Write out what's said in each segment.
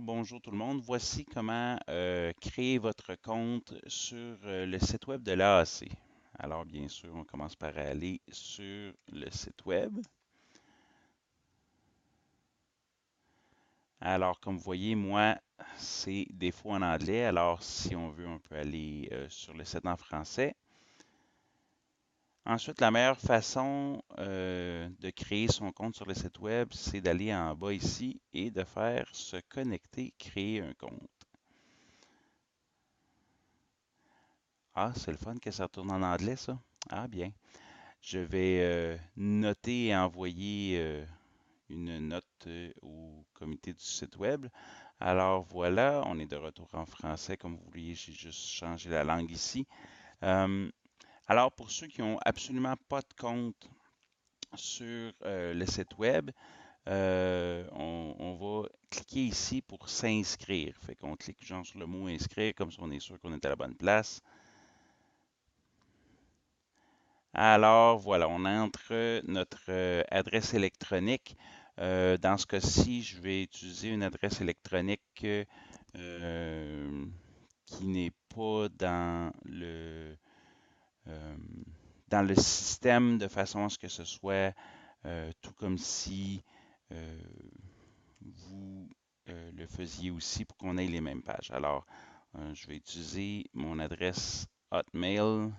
bonjour tout le monde. Voici comment créer votre compte sur le site web de l'AAC. Alors, bien sûr, on commence par aller sur le site web. Alors, comme vous voyez, moi, c'est défaut en anglais. Alors, si on veut, on peut aller sur le site en français. Ensuite, la meilleure façon de créer son compte sur le site web, c'est d'aller en bas ici et de faire se connecter, créer un compte. Ah, c'est le fun que ça retourne en anglais, ça. Ah, bien. Je vais noter et envoyer une note au comité du site web. Alors voilà, on est de retour en français. Comme vous voyez, j'ai juste changé la langue ici. Euh, alors pour ceux qui n'ont absolument pas de compte sur le site web, on va cliquer ici pour s'inscrire. Fait qu'on clique genre sur le mot inscrire, comme ça on est sûr qu'on est à la bonne place. Alors voilà, on entre notre adresse électronique. Dans ce cas-ci, je vais utiliser une adresse électronique euh, qui n'est pas euh, dans le système de façon à ce que ce soit tout comme si euh, vous le faisiez aussi pour qu'on ait les mêmes pages. Alors, je vais utiliser mon adresse Hotmail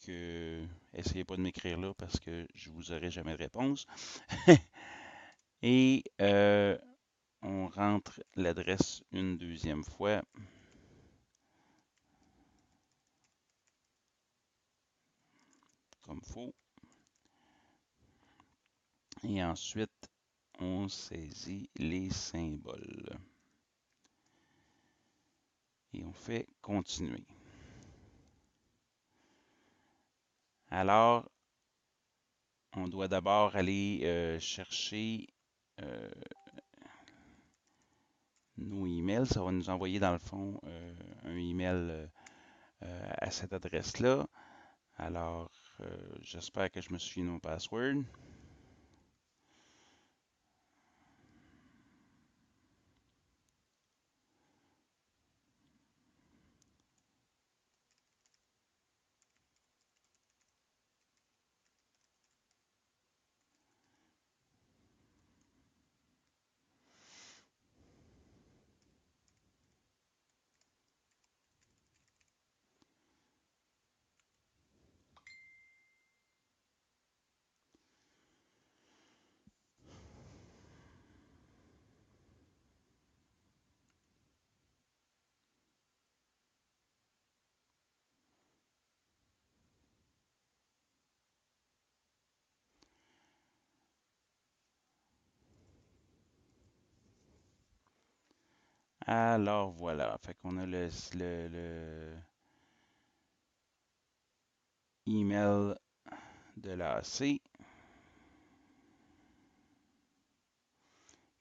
que essayez pas de m'écrire là parce que je vous aurai jamais de réponse. Et on rentre l'adresse une deuxième fois. Comme faut. Et ensuite, on saisit les symboles. Et on fait continuer. Alors, on doit d'abord aller chercher euh, nos emails. Ça va nous envoyer dans le fond un email à cette adresse-là. Alors, j'espère que je me souviens de mon password. Alors voilà, fait qu'on a le email de l'AC.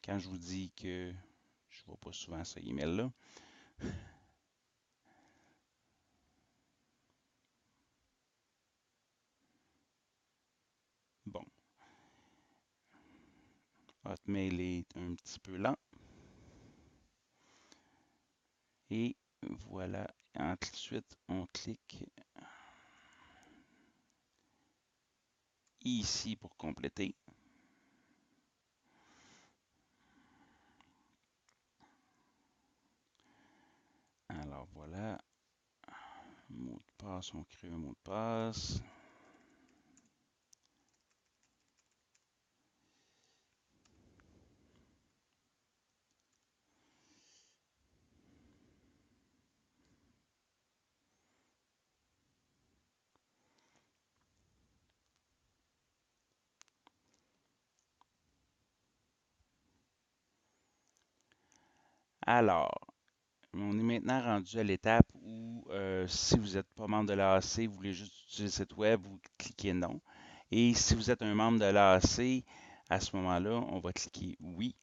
Quand je vous dis que je ne vois pas souvent ce email-là. Bon, Hotmail est un petit peu lent. Et voilà, ensuite on clique ici pour compléter. Alors voilà, mot de passe, on crée un mot de passe. Alors, on est maintenant rendu à l'étape où si vous n'êtes pas membre de l'AAC, vous voulez juste utiliser le site web, vous cliquez non. Et si vous êtes un membre de l'AAC, à ce moment-là, on va cliquer oui.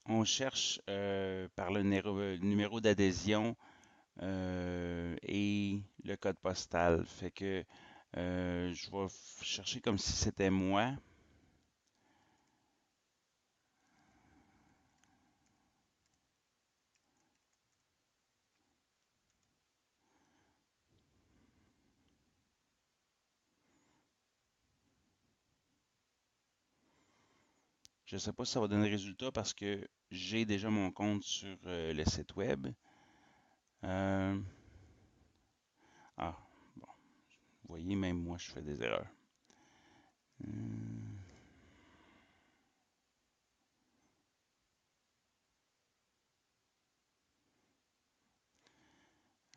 On cherche par le numéro d'adhésion et le code postal. Fait que je vais chercher comme si c'était moi. Je ne sais pas si ça va donner résultat parce que j'ai déjà mon compte sur le site web. Euh, ah, bon, vous voyez, même moi, je fais des erreurs. Hmm,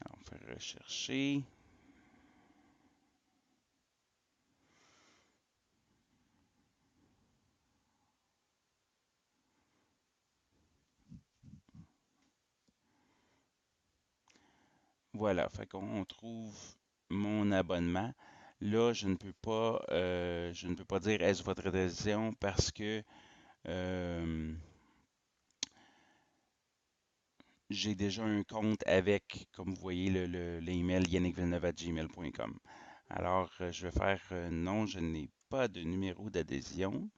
alors, on va faire rechercher. Voilà, fait qu'on trouve mon abonnement. Là, je ne peux pas dire est-ce votre adhésion parce que euh, j'ai déjà un compte avec, comme vous voyez, l'email yannickvilleneuve@gmail.com. Alors, je vais faire non, je n'ai pas de numéro d'adhésion.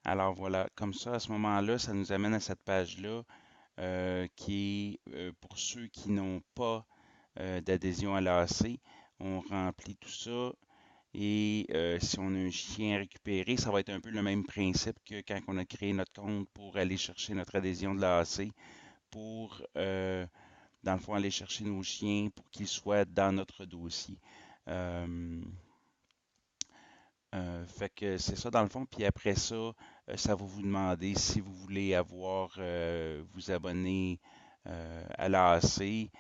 Alors voilà, comme ça, à ce moment-là, ça nous amène à cette page-là qui est pour ceux qui n'ont pas d'adhésion à l'AC. On remplit tout ça et si on a un chien à récupérer, ça va être un peu le même principe que quand on a créé notre compte pour aller chercher notre adhésion de l'AC pour, dans le fond, aller chercher nos chiens pour qu'ils soient dans notre dossier. Euh, fait que c'est ça dans le fond. Puis après ça, ça va vous demander si vous voulez vous abonner à l'AAC.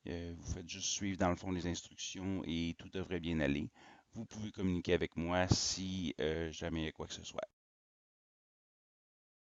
Vous faites juste suivre dans le fond les instructions et tout devrait bien aller. Vous pouvez communiquer avec moi si jamais il y a quoi que ce soit.